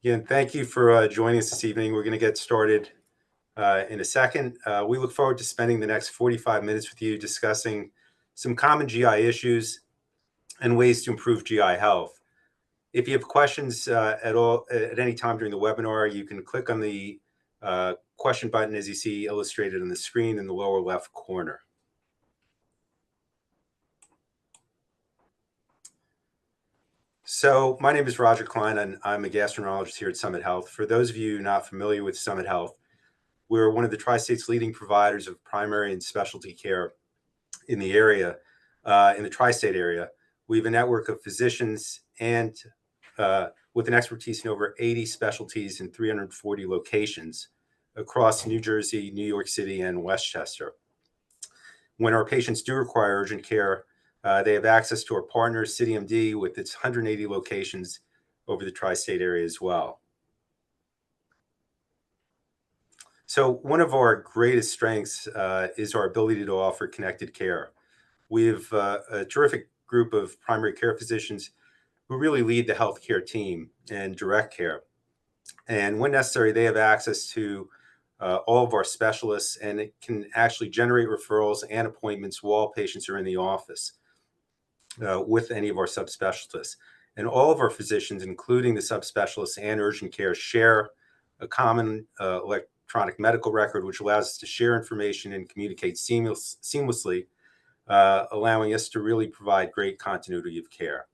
Again, thank you for joining us this evening. We're going to get started in a second. We look forward to spending the next 45 minutes with you discussing some common GI issues and ways to improve GI health. If you have questions at any time during the webinar, you can click on the question button as you see illustrated on the screen in the lower left corner. So my name is Roger Klein, and I'm a gastroenterologist here at Summit Health. For those of you not familiar with Summit Health, we're one of the Tri-State's leading providers of primary and specialty care in the area, in the Tri-State area. We have a network of physicians and with an expertise in over 80 specialties in 340 locations across New Jersey, New York City, and Westchester. When our patients do require urgent care, they have access to our partner, CityMD, with its 180 locations over the Tri-State area as well. So one of our greatest strengths is our ability to offer connected care. We have a terrific group of primary care physicians who really lead the healthcare team and direct care. And when necessary, they have access to all of our specialists, and it can actually generate referrals and appointments while patients are in the office with any of our subspecialists. And all of our physicians, including the subspecialists and urgent care, share a common electronic medical record, which allows us to share information and communicate seamlessly, allowing us to really provide great continuity of care.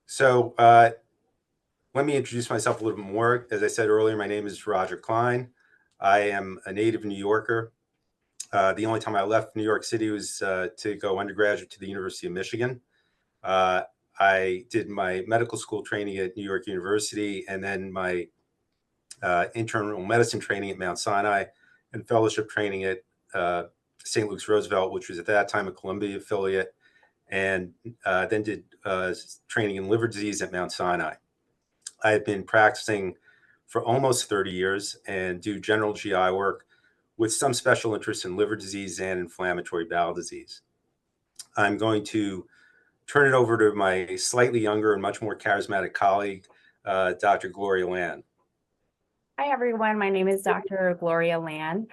So let me introduce myself a little bit more. As I said earlier, my name is Roger Klein. I am a native New Yorker. The only time I left New York City was to go undergraduate to the University of Michigan. I did my medical school training at New York University, and then my internal medicine training at Mount Sinai, and fellowship training at St. Luke's Roosevelt, which was at that time a Columbia affiliate, and then did training in liver disease at Mount Sinai. I have been practicing for almost 30 years and do general GI work with some special interest in liver disease and inflammatory bowel disease. I'm going to turn it over to my slightly younger and much more charismatic colleague, Dr. Gloria Lan. Hi, everyone. My name is Dr. Gloria Lan.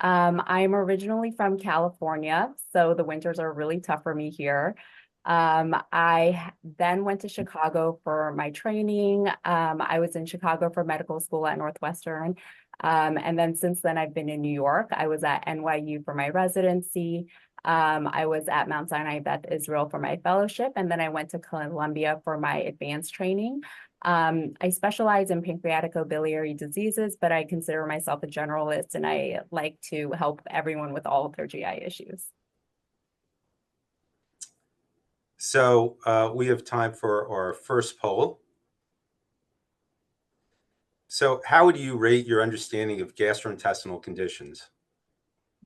I'm originally from California, so the winters are really tough for me here. I then went to Chicago for my training. I was in Chicago for medical school at Northwestern. And then since then, I've been in New York. I was at NYU for my residency. I was at Mount Sinai Beth Israel for my fellowship, and then I went to Columbia for my advanced training. I specialize in pancreaticobiliary diseases, but I consider myself a generalist, and I like to help everyone with all of their GI issues. So we have time for our first poll. So how would you rate your understanding of gastrointestinal conditions?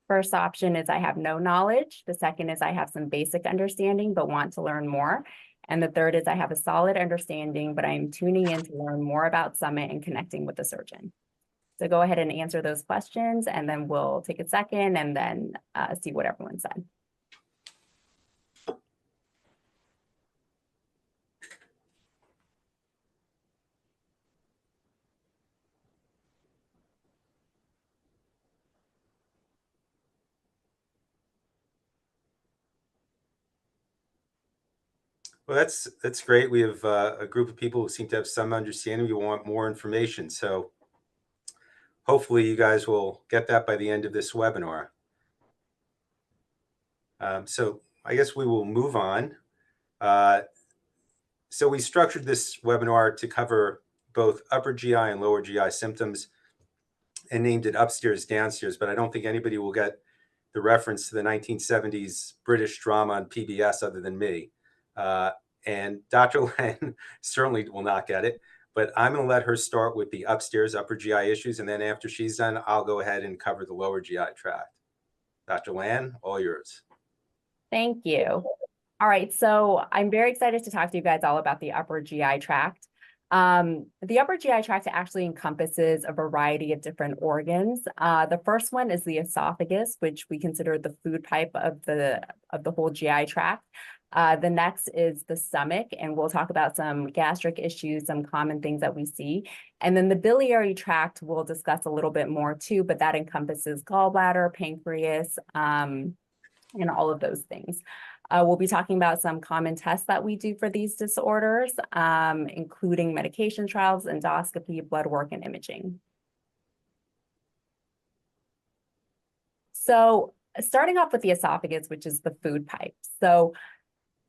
First option is I have no knowledge. The second is I have some basic understanding, but want to learn more. And the third is I have a solid understanding, but I'm tuning in to learn more about Summit and connecting with the surgeon. So go ahead and answer those questions, and then we'll take a second and then see what everyone said. Well, that's great. We have a group of people who seem to have some understanding. We want more information. So hopefully you guys will get that by the end of this webinar. So I guess we will move on. So we structured this webinar to cover both upper GI and lower GI symptoms and named it upstairs, downstairs, but I don't think anybody will get the reference to the 1970s British drama on PBS other than me. And Dr. Lan certainly will not get it, but I'm going to let her start with the upstairs, upper GI issues. And then after she's done, I'll go ahead and cover the lower GI tract. Dr. Lan, all yours. Thank you. All right, so I'm very excited to talk to you guys all about the upper GI tract. The upper GI tract actually encompasses a variety of different organs. The first one is the esophagus, which we consider the food pipe of the whole GI tract. The next is the stomach, and we'll talk about some gastric issues, some common things that we see. And then the biliary tract we'll discuss a little bit more too, but that encompasses gallbladder, pancreas, and all of those things. We'll be talking about some common tests that we do for these disorders, including medication trials, endoscopy, blood work, and imaging. So starting off with the esophagus, which is the food pipe. So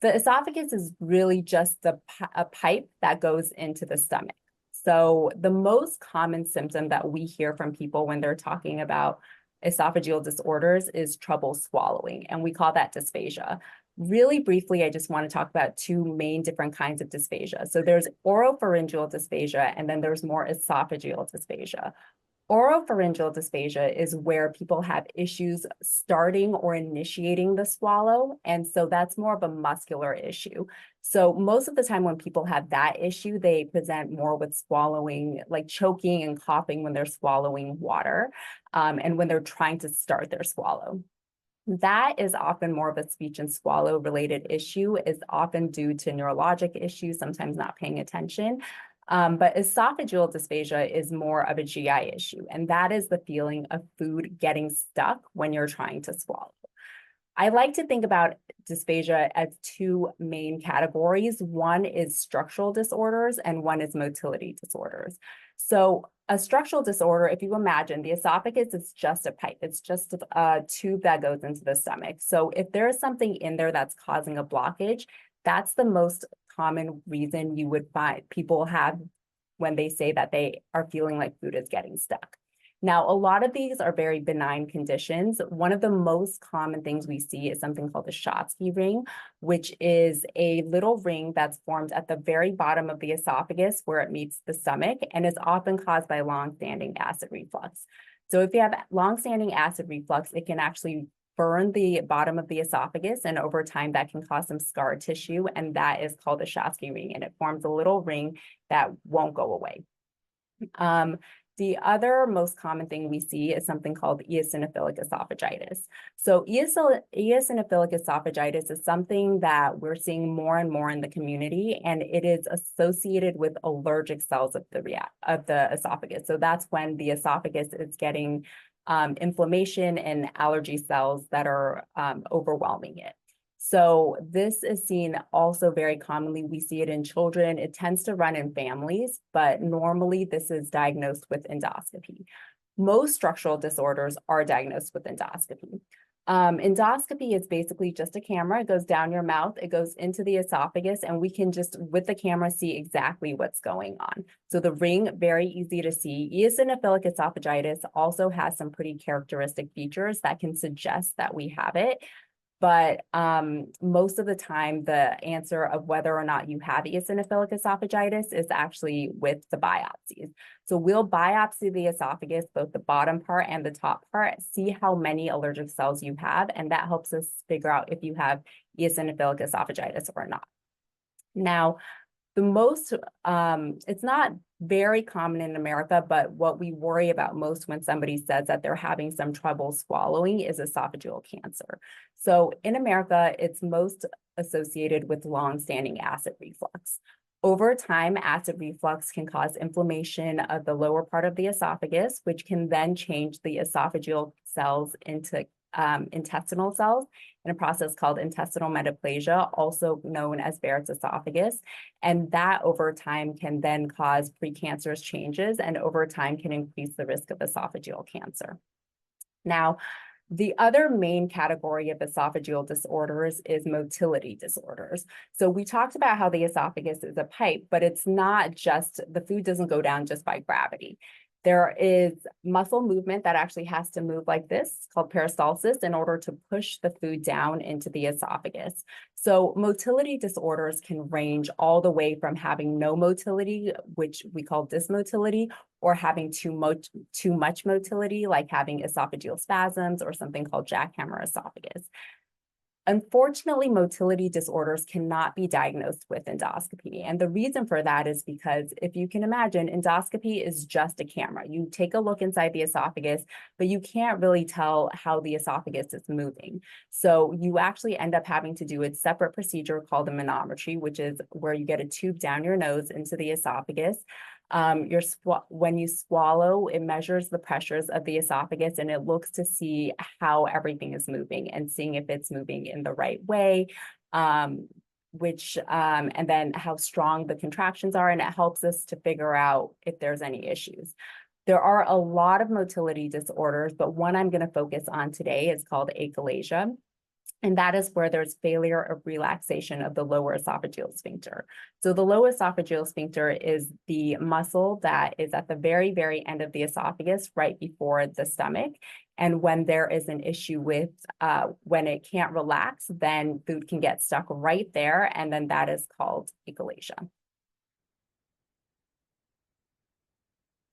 the esophagus is really just a pipe that goes into the stomach. So the most common symptom that we hear from people when they're talking about esophageal disorders is trouble swallowing, and we call that dysphagia. Really briefly, I just want to talk about two main different kinds of dysphagia. So there's oropharyngeal dysphagia, and then there's more esophageal dysphagia. Oropharyngeal dysphagia is where people have issues starting or initiating the swallow, and so that's more of a muscular issue. So most of the time when people have that issue, they present more with swallowing, like choking and coughing when they're swallowing water, and when they're trying to start their swallow. That is often more of a speech and swallow related issue, is often due to neurologic issues, sometimes not paying attention. But esophageal dysphagia is more of a GI issue, and that is the feeling of food getting stuck when you're trying to swallow. I like to think about dysphagia as two main categories. One is structural disorders and one is motility disorders. So a structural disorder, if you imagine, the esophagus is just a pipe. It's just a tube that goes into the stomach. So if there's something in there that's causing a blockage, that's the most common reason you would find people have when they say that they are feeling like food is getting stuck. Now, a lot of these are very benign conditions. One of the most common things we see is something called the Schatzki ring, which is a little ring that's formed at the very bottom of the esophagus where it meets the stomach, and is often caused by long-standing acid reflux. So if you have long-standing acid reflux, it can actually burn the bottom of the esophagus, and over time that can cause some scar tissue, and that is called the Schatzki ring, and it forms a little ring that won't go away. The other most common thing we see is something called eosinophilic esophagitis. So eosinophilic esophagitis is something that we're seeing more and more in the community, and it is associated with allergic cells of the esophagus. So that's when the esophagus is getting inflammation and allergy cells that are overwhelming it. So this is seen also very commonly. We see it in children. It tends to run in families, but normally this is diagnosed with endoscopy. Most structural disorders are diagnosed with endoscopy. Endoscopy is basically just a camera. It goes down your mouth, it goes into the esophagus, and we can just, with the camera, see exactly what's going on. So the ring, very easy to see. Eosinophilic esophagitis also has some pretty characteristic features that can suggest that we have it. But most of the time, the answer of whether or not you have eosinophilic esophagitis is actually with the biopsies. So we'll biopsy the esophagus, both the bottom part and the top part, see how many allergic cells you have, and that helps us figure out if you have eosinophilic esophagitis or not. Now, it's not very common in America, but what we worry about most when somebody says that they're having some trouble swallowing is esophageal cancer. So in America, it's most associated with long-standing acid reflux. Over time, acid reflux can cause inflammation of the lower part of the esophagus, which can then change the esophageal cells into intestinal cells in a process called intestinal metaplasia, also known as Barrett's esophagus. And that over time can then cause precancerous changes, and over time can increase the risk of esophageal cancer. Now, the other main category of esophageal disorders is motility disorders. So we talked about how the esophagus is a pipe, but it's not just, the food doesn't go down just by gravity. There is muscle movement that actually has to move like this, called peristalsis, in order to push the food down into the esophagus. So motility disorders can range all the way from having no motility, which we call dysmotility, or having too much motility, like having esophageal spasms or something called jackhammer esophagus. Unfortunately, motility disorders cannot be diagnosed with endoscopy. And the reason for that is because if you can imagine, endoscopy is just a camera. You take a look inside the esophagus, but you can't really tell how the esophagus is moving. So you actually end up having to do a separate procedure called a manometry, which is where you get a tube down your nose into the esophagus. When you swallow, it measures the pressures of the esophagus and it looks to see how everything is moving and seeing if it's moving in the right way, and then how strong the contractions are, and it helps us to figure out if there's any issues. There are a lot of motility disorders, but one I'm going to focus on today is called achalasia. And that is where there's failure of relaxation of the lower esophageal sphincter. So the lower esophageal sphincter is the muscle that is at the very, very end of the esophagus, right before the stomach. And when there is an issue with when it can't relax, then food can get stuck right there. And then that is called achalasia.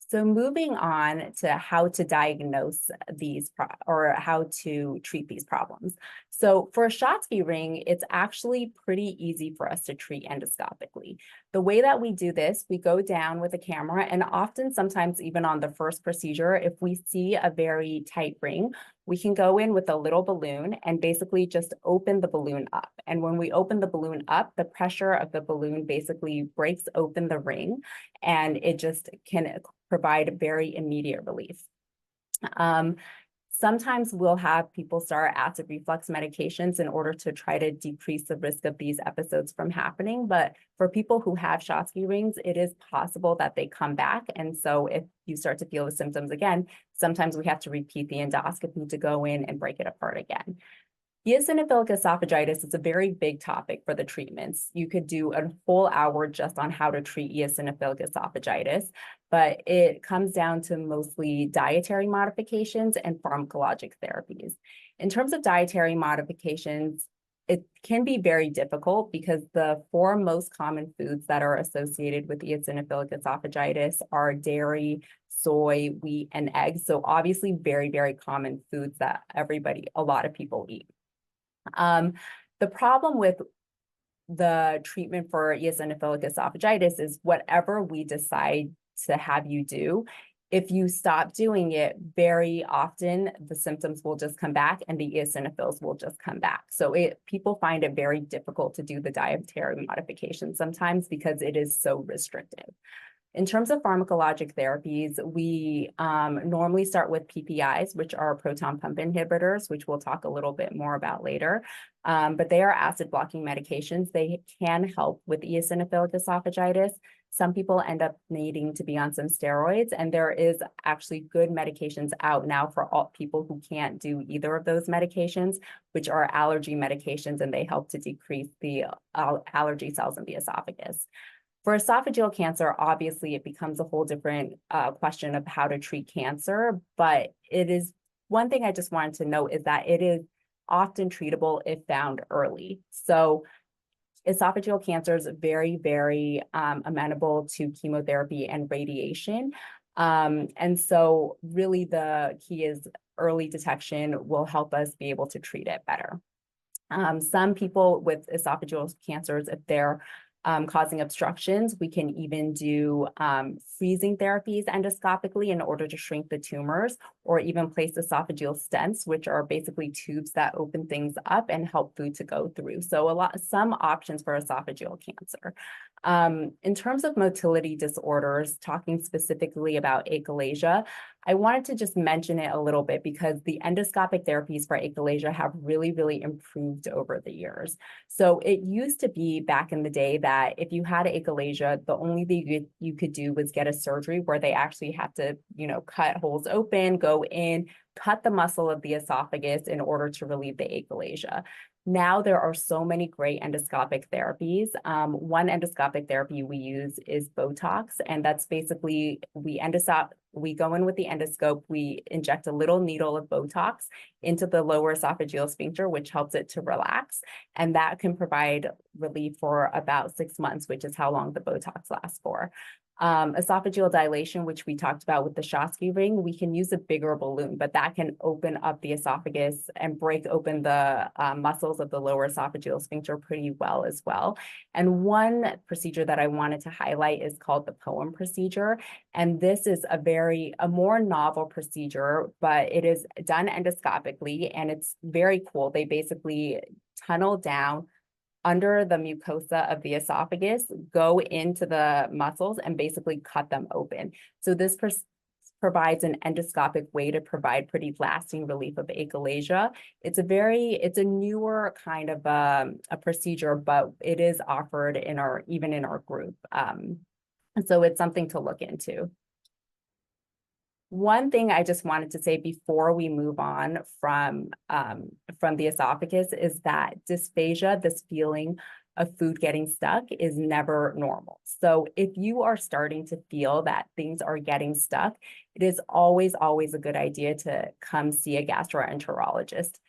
So moving on to how to diagnose these or how to treat these problems. So for a Schottky ring, it's actually pretty easy for us to treat endoscopically. The way that we do this, we go down with a camera, and often sometimes even on the first procedure, if we see a very tight ring, we can go in with a little balloon and basically just open the balloon up. And when we open the balloon up, the pressure of the balloon basically breaks open the ring, and it just can provide very immediate relief. Sometimes we'll have people start acid reflux medications in order to try to decrease the risk of these episodes from happening. But for people who have Schottky rings, it is possible that they come back. And so if you start to feel the symptoms again, sometimes we have to repeat the endoscopy to go in and break it apart again. Eosinophilic esophagitis is a very big topic for the treatments. You could do a whole hour just on how to treat eosinophilic esophagitis, but it comes down to mostly dietary modifications and pharmacologic therapies. In terms of dietary modifications, it can be very difficult because the 4 most common foods that are associated with eosinophilic esophagitis are dairy, soy, wheat, and eggs. So obviously very, very common foods that a lot of people eat. The problem with the treatment for eosinophilic esophagitis is whatever we decide to have you do, if you stop doing it, very often the symptoms will just come back and the eosinophils will just come back. So people find it very difficult to do the dietary modification sometimes because it is so restrictive. In terms of pharmacologic therapies, we normally start with PPIs, which are proton pump inhibitors, which we'll talk a little bit more about later. But they are acid blocking medications. They can help with eosinophilic esophagitis. Some people end up needing to be on some steroids, and there is actually good medications out now for all people who can't do either of those medications, which are allergy medications, and they help to decrease the allergy cells in the esophagus. For esophageal cancer, obviously, it becomes a whole different question of how to treat cancer, but it is one thing I just wanted to note is that it is often treatable if found early. So esophageal cancer is very, very amenable to chemotherapy and radiation. And so really the key is early detection will help us be able to treat it better. Some people with esophageal cancers, if they're causing obstructions, we can even do freezing therapies endoscopically in order to shrink the tumors, or even place esophageal stents, which are basically tubes that open things up and help food to go through. So some options for esophageal cancer. In terms of motility disorders, talking specifically about achalasia, I wanted to just mention it a little bit because the endoscopic therapies for achalasia have really, really improved over the years. So it used to be back in the day that if you had achalasia, the only thing you could do was get a surgery where they actually have to, cut holes open, go in, cut the muscle of the esophagus in order to relieve the achalasia. Now there are so many great endoscopic therapies. One endoscopic therapy we use is Botox, and that's basically we go in with the endoscope, we inject a little needle of Botox into the lower esophageal sphincter, which helps it to relax, and that can provide relief for about 6 months, which is how long the Botox lasts for. Esophageal dilation, which we talked about with the Shosky ring, we can use a bigger balloon, but that can open up the esophagus and break open the muscles of the lower esophageal sphincter pretty well as well. And one procedure that I wanted to highlight is called the POEM procedure. And this is a more novel procedure, but it is done endoscopically and it's very cool. They basically tunnel down under the mucosa of the esophagus, go into the muscles and basically cut them open. So this provides an endoscopic way to provide pretty lasting relief of achalasia. It's a newer kind of a procedure, but it is offered even in our group. So it's something to look into. One thing I just wanted to say before we move on from the esophagus is that dysphagia, this feeling of food getting stuck, is never normal. So if you are starting to feel that things are getting stuck, it is always, always a good idea to come see a gastroenterologist.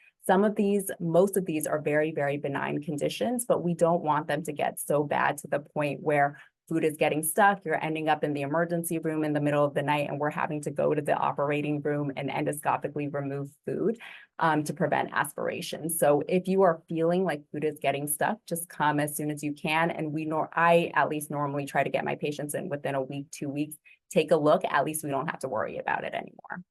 Most of these are very, very benign conditions, but we don't want them to get so bad to the point where food is getting stuck, you're ending up in the emergency room in the middle of the night, and we're having to go to the operating room and endoscopically remove food to prevent aspiration. So if you are feeling like food is getting stuck, just come as soon as you can. And I at least normally try to get my patients in within a week, 2 weeks, take a look, at least we don't have to worry about it anymore.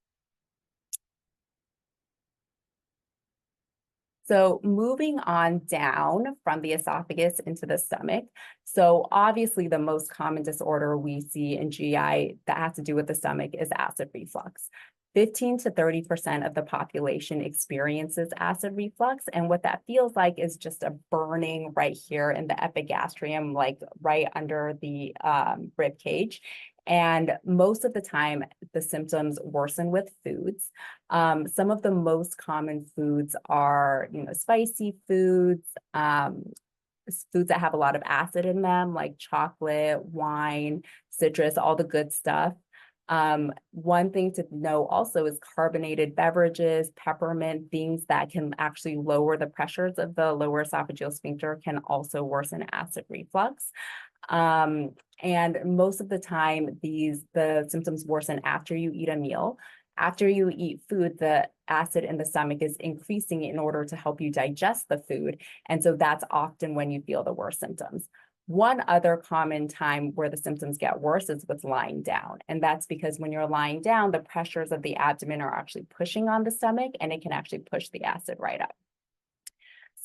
So moving on down from the esophagus into the stomach. So obviously the most common disorder we see in GI that has to do with the stomach is acid reflux. 15 to 30% of the population experiences acid reflux. And what that feels like is just a burning right here in the epigastrium, like right under the rib cage. And most of the time, the symptoms worsen with foods. Some of the most common foods are, spicy foods, foods that have a lot of acid in them, like chocolate, wine, citrus, all the good stuff. One thing to know also is carbonated beverages, peppermint, things that can actually lower the pressures of the lower esophageal sphincter can also worsen acid reflux. And most of the time, the symptoms worsen after you eat a meal. After you eat food, the acid in the stomach is increasing in order to help you digest the food. And so that's often when you feel the worst symptoms. One other common time where the symptoms get worse is with lying down. And that's because when you're lying down, the pressures of the abdomen are actually pushing on the stomach and it can actually push the acid right up.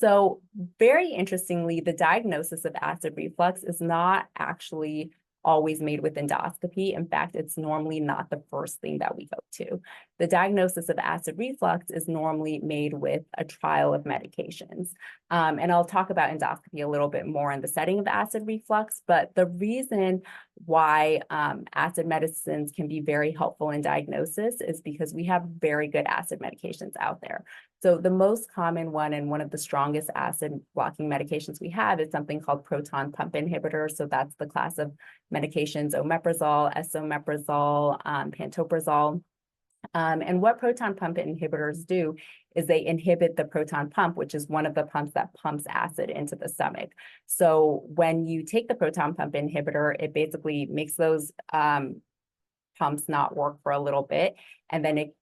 So very interestingly, the diagnosis of acid reflux is not actually always made with endoscopy. In fact, it's normally not the first thing that we go to. The diagnosis of acid reflux is normally made with a trial of medications. And I'll talk about endoscopy a little bit more in the setting of acid reflux, but the reason why acid medicines can be very helpful in diagnosis is because we have very good acid medications out there. So the most common one and one of the strongest acid blocking medications we have is something called proton pump inhibitors. So that's the class of medications, omeprazole, esomeprazole, pantoprazole. And what proton pump inhibitors do is they inhibit the proton pump, which is one of the pumps that pumps acid into the stomach. So when you take the proton pump inhibitor, it basically makes those pumps not work for a little bit, and then it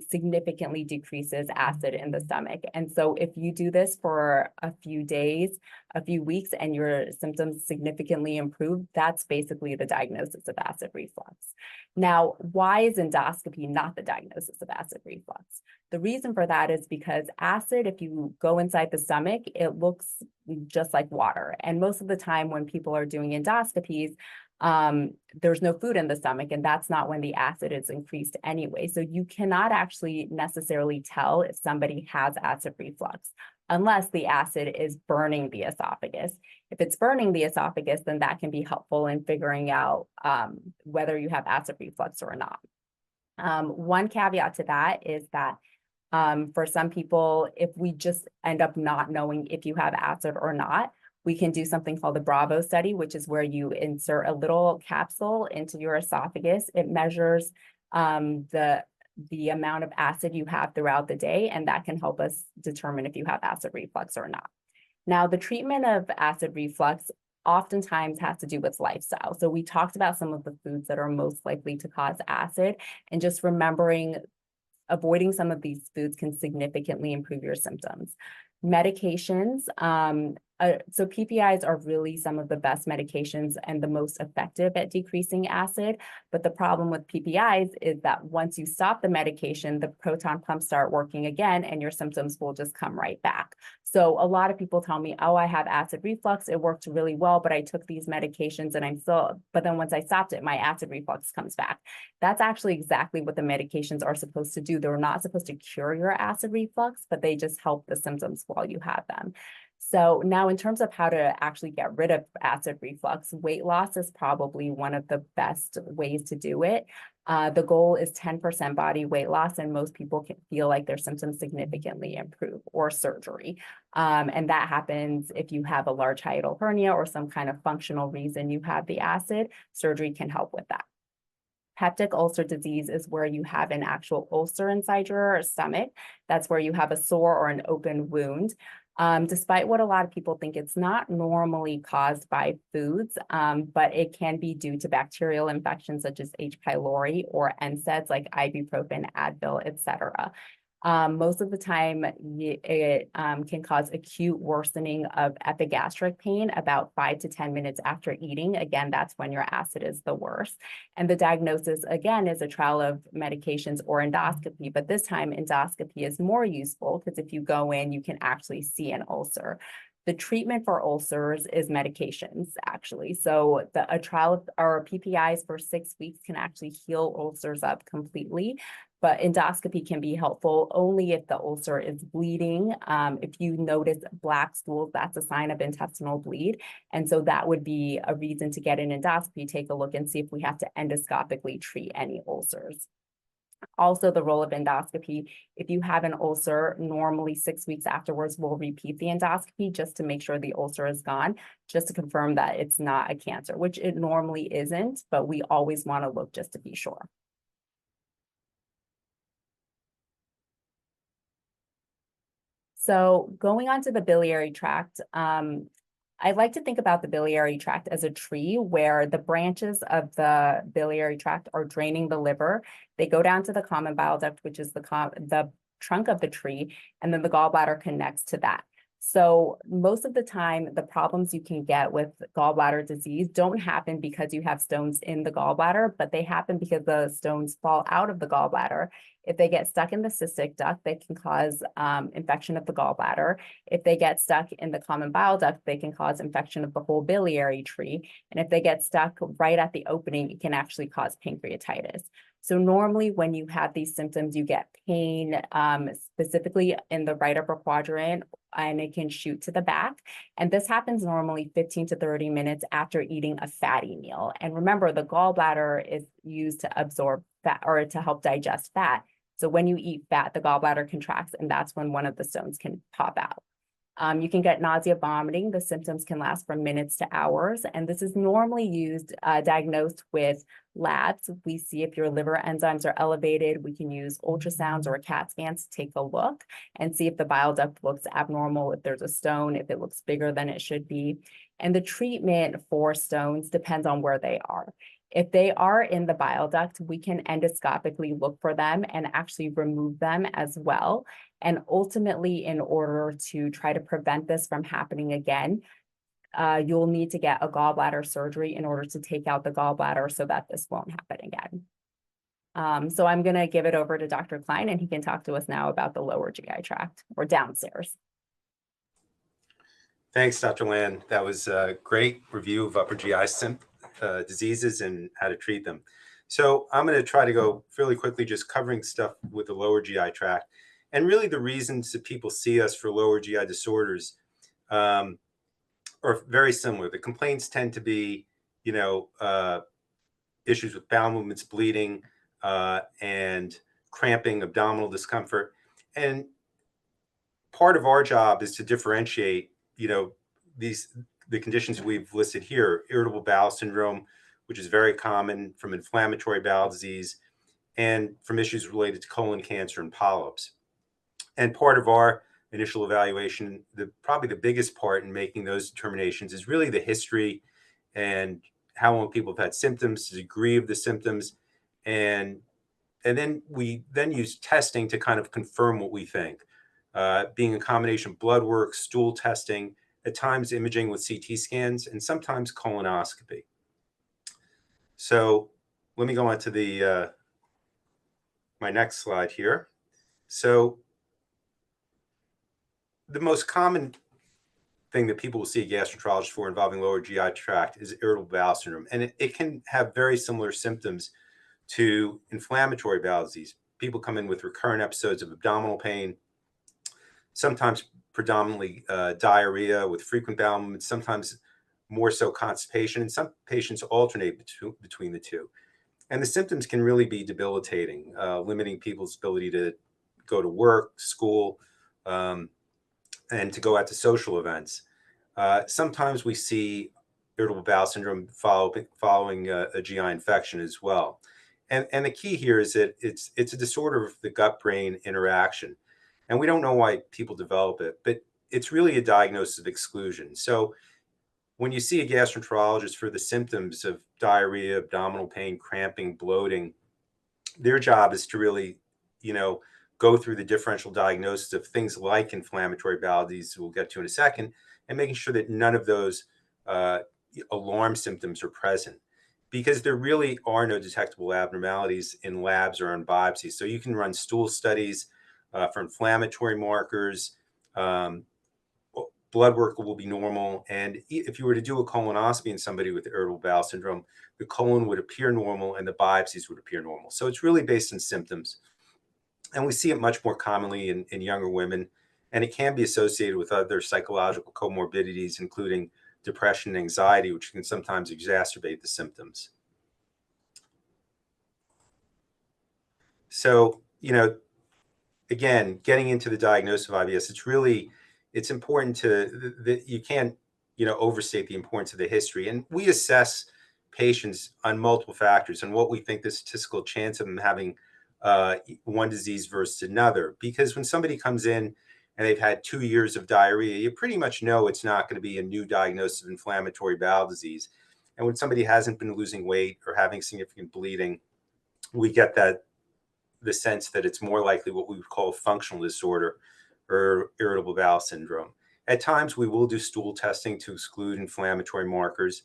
significantly decreases acid in the stomach. And so if you do this for a few days, a few weeks, and your symptoms significantly improve, that's basically the diagnosis of acid reflux. Now, why is endoscopy not the diagnosis of acid reflux? The reason for that is because acid, if you go inside the stomach, it looks just like water. And most of the time when people are doing endoscopies, there's no food in the stomach, and that's not when the acid is increased anyway. So you cannot actually necessarily tell if somebody has acid reflux unless the acid is burning the esophagus. If it's burning the esophagus, then that can be helpful in figuring out whether you have acid reflux or not. One caveat to that is that for some people, if we just end up not knowing if you have acid or not, we can do something called the Bravo study, which is where you insert a little capsule into your esophagus. It measures the amount of acid you have throughout the day, and that can help us determine if you have acid reflux or not. Now, the treatment of acid reflux oftentimes has to do with lifestyle. So we talked about some of the foods that are most likely to cause acid, and just remembering avoiding some of these foods can significantly improve your symptoms. Medications, so PPIs are really some of the best medications and the most effective at decreasing acid. But the problem with PPIs is that once you stop the medication, the proton pumps start working again and your symptoms will just come right back. So a lot of people tell me, oh, I have acid reflux. It worked really well, but I took these medications and but then once I stopped it, my acid reflux comes back. That's actually exactly what the medications are supposed to do. They're not supposed to cure your acid reflux, but they just help the symptoms while you have them. So now in terms of how to actually get rid of acid reflux, weight loss is probably one of the best ways to do it. The goal is 10% body weight loss, and most people can feel like their symptoms significantly improve, or surgery. And that happens if you have a large hiatal hernia or some kind of functional reason you have the acid. Surgery can help with that. Peptic ulcer disease is where you have an actual ulcer inside your stomach. That's where you have a sore or an open wound. Despite what a lot of people think, it's not normally caused by foods, but it can be due to bacterial infections such as H. pylori or NSAIDs like ibuprofen, Advil, etc. Most of the time, it can cause acute worsening of epigastric pain about 5 to 10 minutes after eating. Again, that's when your acid is the worst. And the diagnosis, again, is a trial of medications or endoscopy, but this time endoscopy is more useful because if you go in, you can actually see an ulcer. The treatment for ulcers is medications, actually. So a trial or PPIs for 6 weeks can actually heal ulcers up completely. But endoscopy can be helpful only if the ulcer is bleeding. If you notice black stools, that's a sign of intestinal bleed. And so that would be a reason to get an endoscopy, take a look and see if we have to endoscopically treat any ulcers. Also, the role of endoscopy, if you have an ulcer, normally 6 weeks afterwards, we'll repeat the endoscopy just to make sure the ulcer is gone, just to confirm that it's not a cancer, which it normally isn't, but we always want to look just to be sure. So going on to the biliary tract, I like to think about the biliary tract as a tree where the branches of the biliary tract are draining the liver. They go down to the common bile duct, which is the trunk of the tree, and then the gallbladder connects to that. So most of the time, the problems you can get with gallbladder disease don't happen because you have stones in the gallbladder, but they happen because the stones fall out of the gallbladder. If they get stuck in the cystic duct, they can cause infection of the gallbladder. If they get stuck in the common bile duct, they can cause infection of the whole biliary tree. And if they get stuck right at the opening, it can actually cause pancreatitis. So normally when you have these symptoms, you get pain, specifically in the right upper quadrant, and it can shoot to the back. And this happens normally 15 to 30 minutes after eating a fatty meal. And remember, the gallbladder is used to absorb fat or to help digest fat. So when you eat fat, the gallbladder contracts, and that's when one of the stones can pop out. You can get nausea, vomiting. The symptoms can last from minutes to hours, and this is normally diagnosed with labs. We see if your liver enzymes are elevated. We can use ultrasounds or CAT scans to take a look and see if the bile duct looks abnormal, if there's a stone, if it looks bigger than it should be. And the treatment for stones depends on where they are. If they are in the bile duct, we can endoscopically look for them and actually remove them as well. And ultimately, in order to try to prevent this from happening again, you'll need to get a gallbladder surgery in order to take out the gallbladder so that this won't happen again. So I'm going to give it over to Dr. Klein, and he can talk to us now about the lower GI tract or downstairs. Thanks, Dr. Lan. That was a great review of upper GI diseases and how to treat them. So I'm going to try to go fairly quickly, just covering stuff with the lower GI tract. And really the reasons that people see us for lower GI disorders are very similar. The complaints tend to be, issues with bowel movements, bleeding, and cramping, abdominal discomfort. And part of our job is to differentiate, the conditions we've listed here: irritable bowel syndrome, which is very common, from inflammatory bowel disease, and from issues related to colon cancer and polyps. And part of our initial evaluation, probably the biggest part in making those determinations is really the history and how long people have had symptoms, the degree of the symptoms, and then we then use testing to kind of confirm what we think, being a combination of blood work, stool testing, at times imaging with CT scans, and sometimes colonoscopy. So let me go on to the my next slide here. So the most common thing that people will see a gastroenterologist for involving lower GI tract is irritable bowel syndrome, and it can have very similar symptoms to inflammatory bowel disease. People come in with recurrent episodes of abdominal pain, sometimes predominantly diarrhea with frequent bowel movements, sometimes more so constipation, and some patients alternate between the two. And the symptoms can really be debilitating, limiting people's ability to go to work, school, and to go out to social events. Sometimes we see irritable bowel syndrome following a GI infection as well. And the key here is that it's a disorder of the gut-brain interaction. And we don't know why people develop it, but it's really a diagnosis of exclusion. So when you see a gastroenterologist for the symptoms of diarrhea, abdominal pain, cramping, bloating, their job is to really, go through the differential diagnosis of things like inflammatory bowel disease, we'll get to in a second, and making sure that none of those alarm symptoms are present, because there really are no detectable abnormalities in labs or on biopsies. So you can run stool studies for inflammatory markers. Blood work will be normal. And if you were to do a colonoscopy in somebody with irritable bowel syndrome, the colon would appear normal and the biopsies would appear normal. So it's really based on symptoms. And we see it much more commonly in younger women. And it can be associated with other psychological comorbidities, including depression and anxiety, which can sometimes exacerbate the symptoms. So, again, getting into the diagnosis of IBS, it's important that you can't, overstate the importance of the history. And we assess patients on multiple factors and what we think the statistical chance of them having one disease versus another. Because when somebody comes in and they've had 2 years of diarrhea, you pretty much know it's not going to be a new diagnosis of inflammatory bowel disease. And when somebody hasn't been losing weight or having significant bleeding, we get the sense that it's more likely what we would call a functional disorder or irritable bowel syndrome. At times, we will do stool testing to exclude inflammatory markers.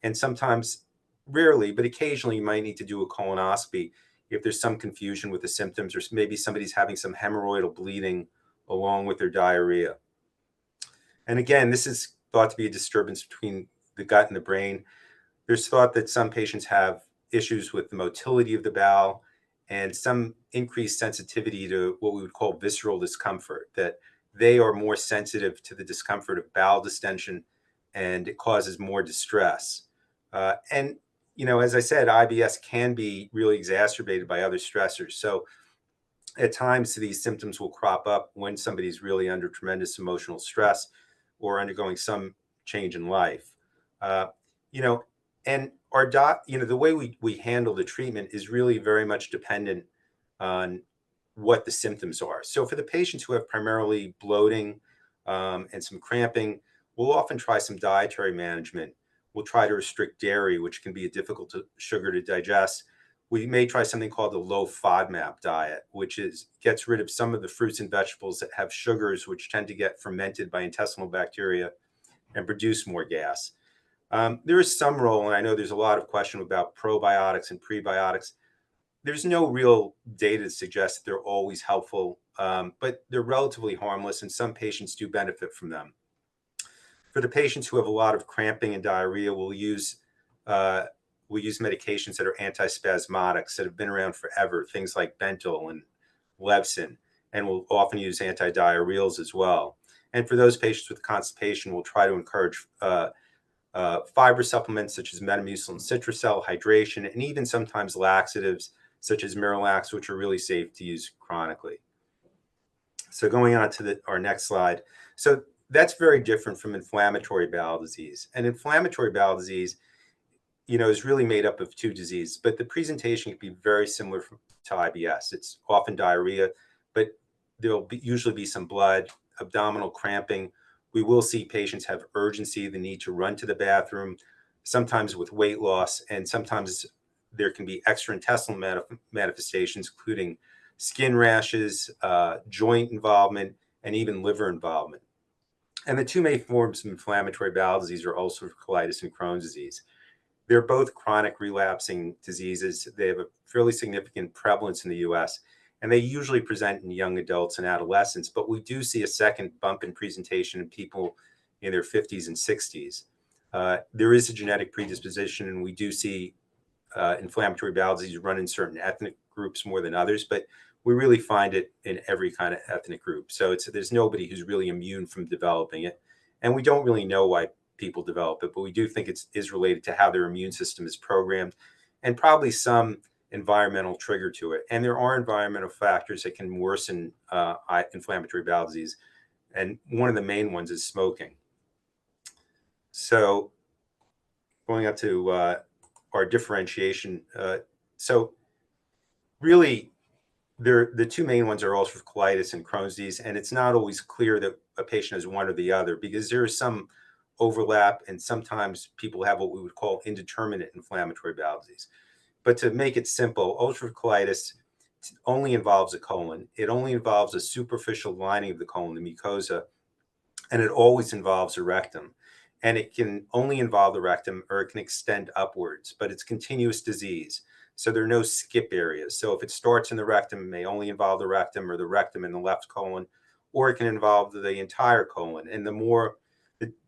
And sometimes, rarely, but occasionally, you might need to do a colonoscopy if there's some confusion with the symptoms, or maybe somebody's having some hemorrhoidal bleeding along with their diarrhea. And again, this is thought to be a disturbance between the gut and the brain. There's thought that some patients have issues with the motility of the bowel and some increased sensitivity to what we would call visceral discomfort, that they are more sensitive to the discomfort of bowel distension and it causes more distress. And as I said, IBS can be really exacerbated by other stressors. So at times, these symptoms will crop up when somebody's really under tremendous emotional stress or undergoing some change in life. Uh, you know, and the way we handle the treatment is really very much dependent on what the symptoms are. So for the patients who have primarily bloating and some cramping, we'll often try some dietary management. We'll try to restrict dairy, which can be a difficult sugar to digest. We may try something called the low FODMAP diet, which gets rid of some of the fruits and vegetables that have sugars, which tend to get fermented by intestinal bacteria and produce more gas. There is some role, and I know there's a lot of question about probiotics and prebiotics. There's no real data to suggest that they're always helpful, but they're relatively harmless, and some patients do benefit from them. For the patients who have a lot of cramping and diarrhea, we'll use medications that are antispasmodics that have been around forever, things like Bentyl and Levsin, and we'll often use antidiarrheals as well. And for those patients with constipation, we'll try to encourage fiber supplements such as Metamucil and Citracel, hydration, and even sometimes laxatives such as Miralax, which are really safe to use chronically. So going on to our next slide. So that's very different from inflammatory bowel disease. And inflammatory bowel disease, is really made up of two diseases, but the presentation can be very similar to IBS. It's often diarrhea, but there'll usually be some blood, abdominal cramping. We will see patients have urgency, the need to run to the bathroom, sometimes with weight loss, and sometimes there can be extraintestinal manifestations, including skin rashes, joint involvement, and even liver involvement. And the two main forms of inflammatory bowel disease are ulcerative colitis and Crohn's disease. They're both chronic relapsing diseases. They have a fairly significant prevalence in the US, and they usually present in young adults and adolescents, but we do see a second bump in presentation in people in their 50s and 60s. There is a genetic predisposition, and we do see inflammatory bowel disease run in certain ethnic groups more than others, but we really find it in every kind of ethnic group. So there's nobody who's really immune from developing it. And we don't really know why people develop it, but we do think it is related to how their immune system is programmed and probably some environmental trigger to it. And there are environmental factors that can worsen inflammatory bowel disease. And one of the main ones is smoking. So going up to our differentiation. So really, the two main ones are ulcerative colitis and Crohn's disease, and it's not always clear that a patient has one or the other because there is some overlap, and sometimes people have what we would call indeterminate inflammatory bowel disease. But to make it simple, ulcerative colitis only involves the colon. It only involves a superficial lining of the colon, the mucosa, and it always involves the rectum. And it can only involve the rectum, or it can extend upwards, but it's continuous disease. So there are no skip areas. So if it starts in the rectum, it may only involve the rectum or the rectum in the left colon, or it can involve the entire colon. And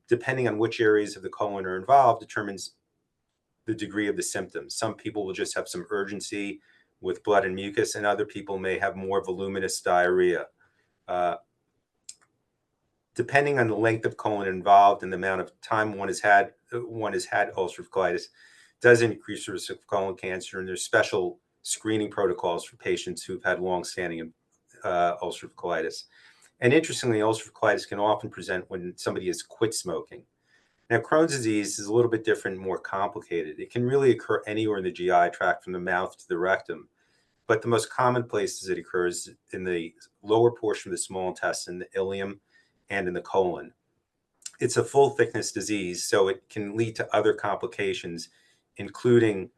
depending on which areas of the colon are involved, determines the degree of the symptoms. Some people will just have some urgency with blood and mucus, and other people may have more voluminous diarrhea. Depending on the length of colon involved and the amount of time one has had ulcerative colitis, does increase the risk of colon cancer. And there's special screening protocols for patients who've had long-standing ulcerative colitis. And interestingly, ulcerative colitis can often present when somebody has quit smoking. Now, Crohn's disease is a little bit different, more complicated. It can really occur anywhere in the GI tract, from the mouth to the rectum. But the most common places it occurs in the lower portion of the small intestine, the ileum, and in the colon. It's a full thickness disease, so it can lead to other complications, including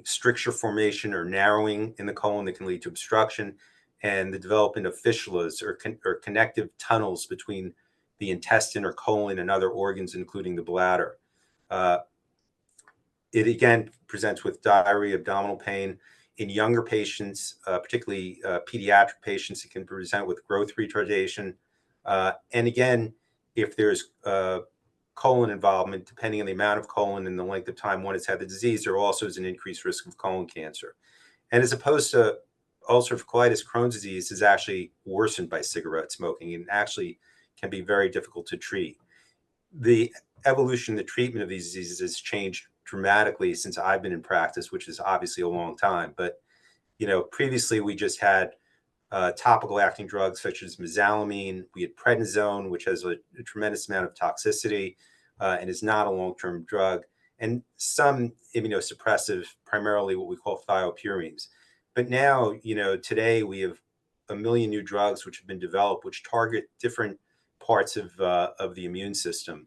stricture formation or narrowing in the colon that can lead to obstruction, and the development of fistulas or connective tunnels between the intestine or colon and other organs, including the bladder. It again presents with diarrhea, abdominal pain. In younger patients, particularly pediatric patients, it can present with growth retardation. And again, if there's colon involvement, depending on the amount of colon and the length of time one has had the disease, there also is an increased risk of colon cancer. And as opposed to ulcerative colitis, Crohn's disease is actually worsened by cigarette smoking and actually can be very difficult to treat. The evolution, the treatment of these diseases has changed dramatically since I've been in practice, which is obviously a long time. But, previously we just had topical acting drugs such as mesalamine. We had prednisone, which has a tremendous amount of toxicity and is not a long-term drug, and some immunosuppressive, primarily what we call thiopurines. But now, today we have a million new drugs which have been developed, which target different parts of the immune system.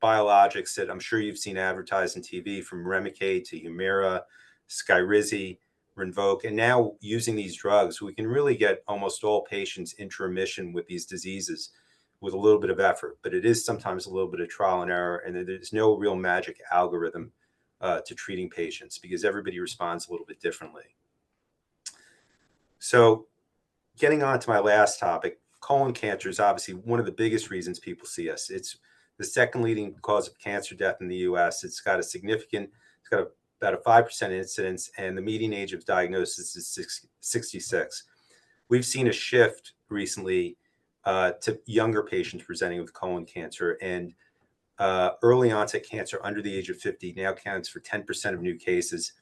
Biologics that I'm sure you've seen advertised on TV, from Remicade to Humira, Skyrizi, Rinvoq, and now using these drugs, we can really get almost all patients into remission with these diseases with a little bit of effort. But it is sometimes a little bit of trial and error, and there's no real magic algorithm to treating patients because everybody responds a little bit differently. So getting on to my last topic, colon cancer is obviously one of the biggest reasons people see us. It's the second leading cause of cancer death in the US. It's got about a 5% incidence, and the median age of diagnosis is 66. We've seen a shift recently to younger patients presenting with colon cancer, and early onset cancer under the age of 50 now counts for 10% of new cases.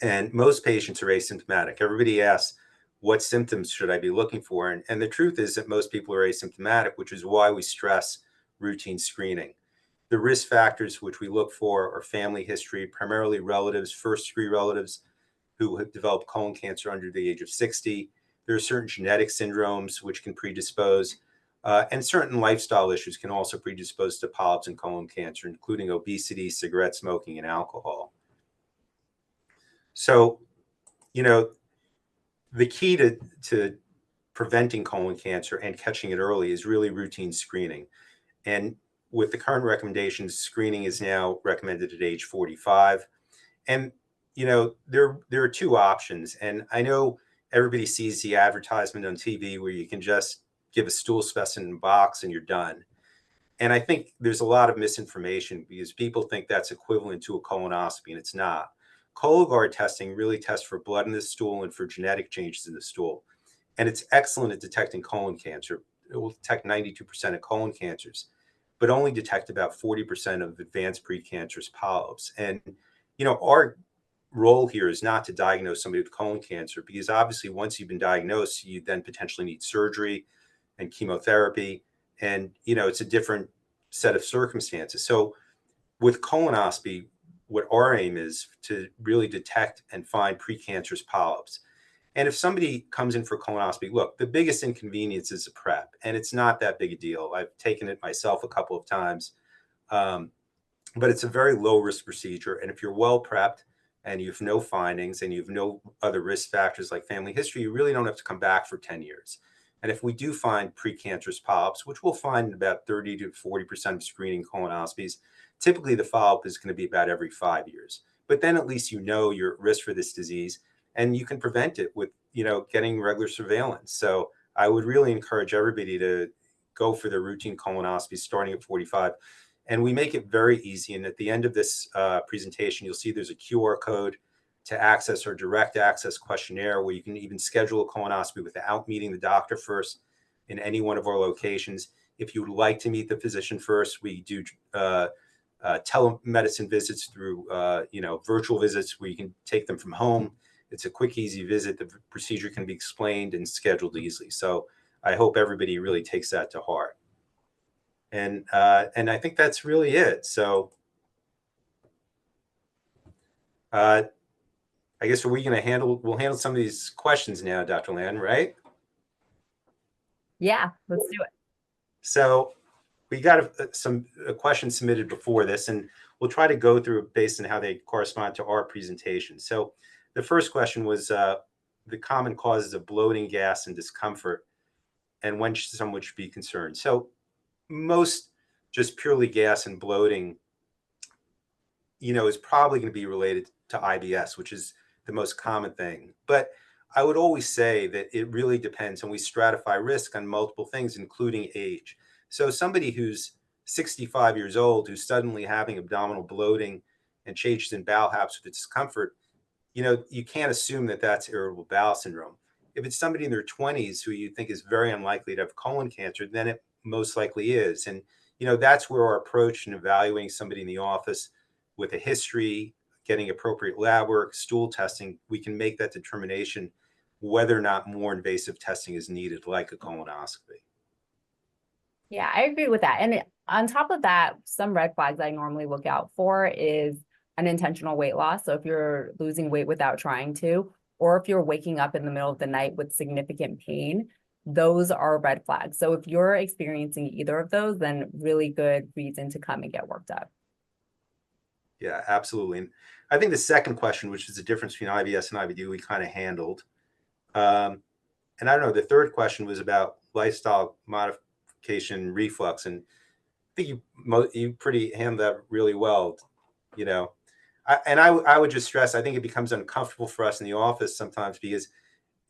And most patients are asymptomatic. Everybody asks, what symptoms should I be looking for? And the truth is that most people are asymptomatic, which is why we stress routine screening. The risk factors which we look for are family history, primarily relatives, first-degree relatives who have developed colon cancer under the age of 60, There are certain genetic syndromes which can predispose, and certain lifestyle issues can also predispose to polyps and colon cancer, including obesity, cigarette smoking, and alcohol. So, you know, the key to preventing colon cancer and catching it early is really routine screening. And with the current recommendations, screening is now recommended at age 45. And, there are two options. And I know everybody sees the advertisement on TV where you can just give a stool specimen box and you're done. And I think there's a lot of misinformation because people think that's equivalent to a colonoscopy, and it's not. Cologuard testing really tests for blood in the stool and for genetic changes in the stool. And it's excellent at detecting colon cancer. It will detect 92% of colon cancers, but only detect about 40% of advanced precancerous polyps. And, our role here is not to diagnose somebody with colon cancer, because obviously once you've been diagnosed, you then potentially need surgery and chemotherapy. And, it's a different set of circumstances. So with colonoscopy, what our aim is to really detect and find precancerous polyps. And if somebody comes in for colonoscopy, look, the biggest inconvenience is the prep, and it's not that big a deal. I've taken it myself a couple of times, but it's a very low risk procedure. And if you're well prepped and you have no findings and you have no other risk factors like family history, you really don't have to come back for 10 years. And if we do find precancerous polyps, which we'll find in about 30 to 40% of screening colonoscopies, typically the follow-up is going to be about every 5 years. But then at least you're at risk for this disease, and you can prevent it with, getting regular surveillance. So I would really encourage everybody to go for their routine colonoscopy starting at 45. And we make it very easy. And at the end of this presentation, you'll see there's a QR code to access our direct access questionnaire, where you can even schedule a colonoscopy without meeting the doctor first in any one of our locations. If you would like to meet the physician first, we do telemedicine visits through, virtual visits where you can take them from home. It's a quick, easy visit. The procedure can be explained and scheduled easily. So I hope everybody really takes that to heart. And I think that's really it. So I guess we'll handle some of these questions now, Dr. Lan, right? Yeah, let's do it. So we got some questions submitted before this, and we'll try to go through it based on how they correspond to our presentation. So the first question was the common causes of bloating, gas, and discomfort, and when someone should be concerned. So most just purely gas and bloating, is probably going to be related to IBS, which is the most common thing. But I would always say that it really depends, and we stratify risk on multiple things, including age. So somebody who's 65 years old, who's suddenly having abdominal bloating and changes in bowel habits with discomfort, you can't assume that that's irritable bowel syndrome. If it's somebody in their 20s who you think is very unlikely to have colon cancer, then it most likely is. And, that's where our approach in evaluating somebody in the office with a history, getting appropriate lab work, stool testing, we can make that determination whether or not more invasive testing is needed, like a colonoscopy. Yeah, I agree with that. And on top of that, some red flags I normally look out for is unintentional weight loss. So if you're losing weight without trying to, or if you're waking up in the middle of the night with significant pain, those are red flags. So if you're experiencing either of those, then really good reason to come and get worked up. Yeah, absolutely. And I think the second question, which is the difference between IBS and IBD, we kind of handled. And I don't know, the third question was about lifestyle modification reflux. And I think you pretty handled that really well, I would just stress, I think it becomes uncomfortable for us in the office sometimes because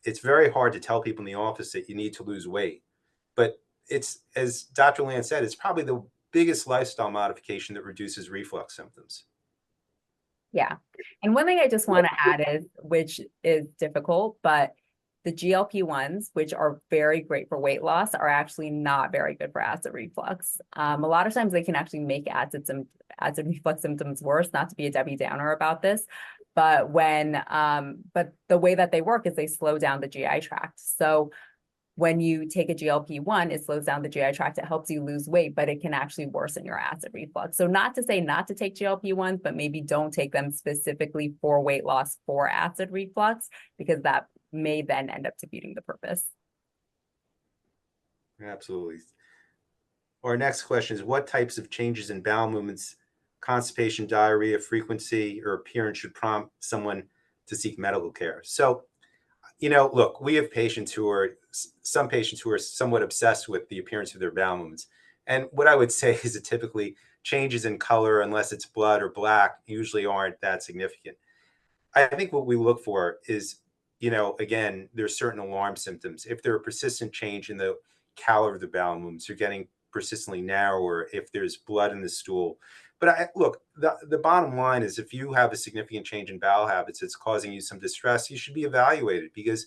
it's very hard to tell people in the office that you need to lose weight. But it's, as Dr. Lan said, it's probably the biggest lifestyle modification that reduces reflux symptoms. Yeah. And one thing I just want to add is, which is difficult, but the GLP-1s, which are very great for weight loss, are actually not very good for acid reflux. A lot of times they can actually make acid reflux symptoms worse, not to be a Debbie Downer about this, but but the way that they work is they slow down the GI tract. So when you take a GLP-1, it slows down the GI tract. It helps you lose weight, but it can actually worsen your acid reflux. So not to say not to take GLP-1s, but maybe don't take them specifically for weight loss for acid reflux, because that may then end up defeating the purpose. Absolutely. Our next question is, what types of changes in bowel movements, constipation, diarrhea, frequency, or appearance should prompt someone to seek medical care? So, look, we have some patients who are somewhat obsessed with the appearance of their bowel movements. And what I would say is that typically changes in color, unless it's blood or black, usually aren't that significant. I think what we look for is, again, there's certain alarm symptoms. If there are persistent change in the color of the bowel movements, you're getting persistently narrower, if there's blood in the stool. But look, the bottom line is, if you have a significant change in bowel habits that's causing you some distress, you should be evaluated, because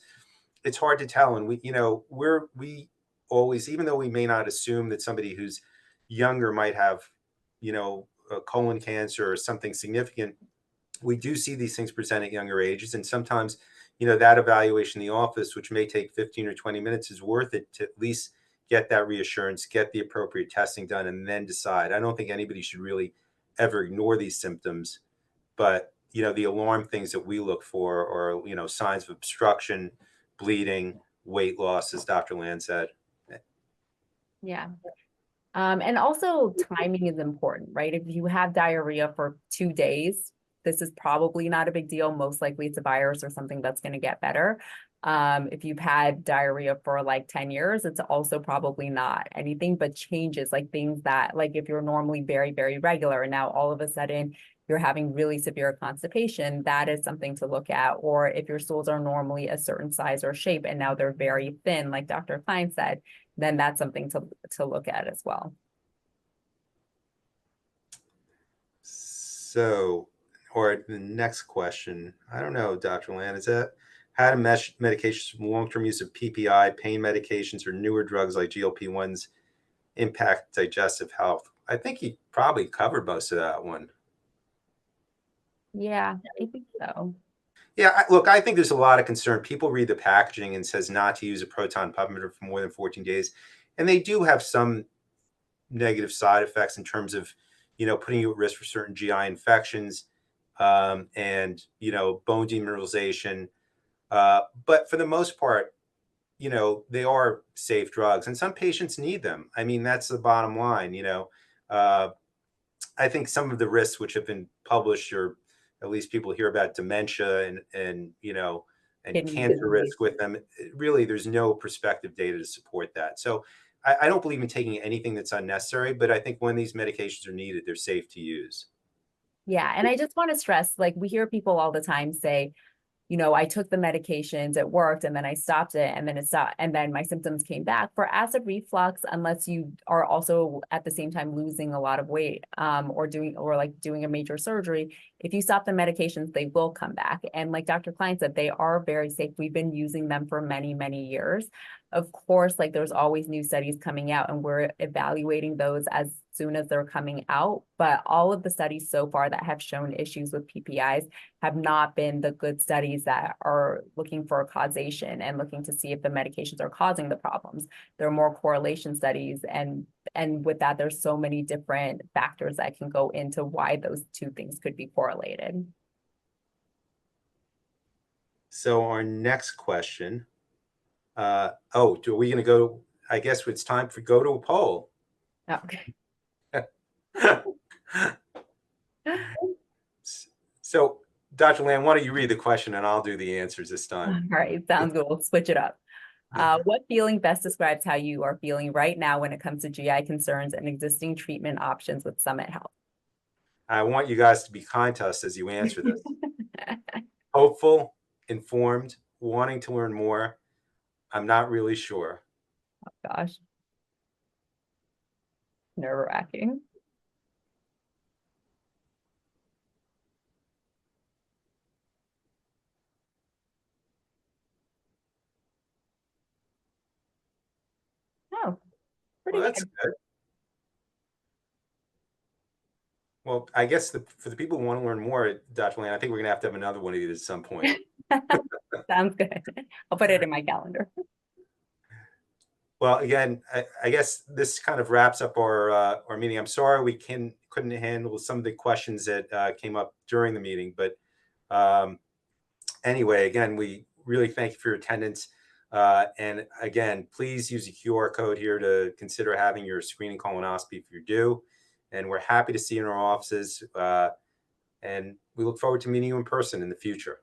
it's hard to tell. And we always, even though we may not assume that somebody who's younger might have, a colon cancer or something significant, we do see these things present at younger ages. And sometimes, that evaluation in the office, which may take 15 or 20 minutes, is worth it to at least get that reassurance, get the appropriate testing done, and then decide. I don't think anybody should really ever ignore these symptoms. But, the alarm things that we look for are, signs of obstruction, bleeding, weight loss, as Dr. Lan said. Yeah. And also timing is important, right? If you have diarrhea for 2 days, this is probably not a big deal. Most likely it's a virus or something that's going to get better. If you've had diarrhea for like 10 years, it's also probably not anything but changes, like things that, like if you're normally very, very regular and now all of a sudden you're having really severe constipation, that is something to look at. Or if your stools are normally a certain size or shape and now they're very thin, like Dr. Klein said, then that's something to look at as well. So, or the next question, I don't know, Dr. Lan, is that how to mesh medications from long-term use of PPI, pain medications, or newer drugs like GLP-1s impact digestive health? I think he probably covered most of that one. Yeah, I think so. Yeah, look, I think there's a lot of concern. People read the packaging and says not to use a proton pump emitter for more than 14 days. And they do have some negative side effects in terms of, putting you at risk for certain GI infections, and, bone demineralization. But for the most part, they are safe drugs, and some patients need them. I mean, that's the bottom line. Uh, I think some of the risks which have been published, or at least people hear about, dementia and and Kidney cancer disease. risk with them. Really, there's no prospective data to support that. So I don't believe in taking anything that's unnecessary, but I think when these medications are needed, they're safe to use. Yeah, and I just want to stress, like we hear people all the time say, I took the medications, it worked, and then I stopped it, and then it stopped, and then my symptoms came back. For acid reflux, unless you are also at the same time losing a lot of weight, or doing a major surgery, if you stop the medications, they will come back. And like Dr. Klein said, they are very safe. We've been using them for many, many years. Of course, like there's always new studies coming out, and we're evaluating those as soon as they're coming out. But all of the studies so far that have shown issues with PPIs have not been the good studies that are looking for causation and looking to see if the medications are causing the problems. There are more correlation studies, and with that, there's so many different factors that can go into why those two things could be correlated. So our next question, are we going to go? I guess it's time for go to a poll. Okay. So, Dr. Lan, why don't you read the question and I'll do the answers this time? All right, sounds good. We'll switch it up. What feeling best describes how you are feeling right now when it comes to GI concerns and existing treatment options with Summit Health? I want you guys to be kind to us as you answer this. Hopeful, informed, wanting to learn more. I'm not really sure. Gosh, nerve-wracking. Oh, pretty Well, that's good. good. Well, I guess for the people who want to learn more, Dr. Lan, I think we're going to have another one of these at some point. Sounds good. I'll put it in my calendar. Well, again, I guess this kind of wraps up our meeting. I'm sorry we couldn't handle some of the questions that came up during the meeting, but anyway, again, we really thank you for your attendance. And again, please use the QR code here to consider having your screening colonoscopy if you do. And we're happy to see you in our offices. And we look forward to meeting you in person in the future.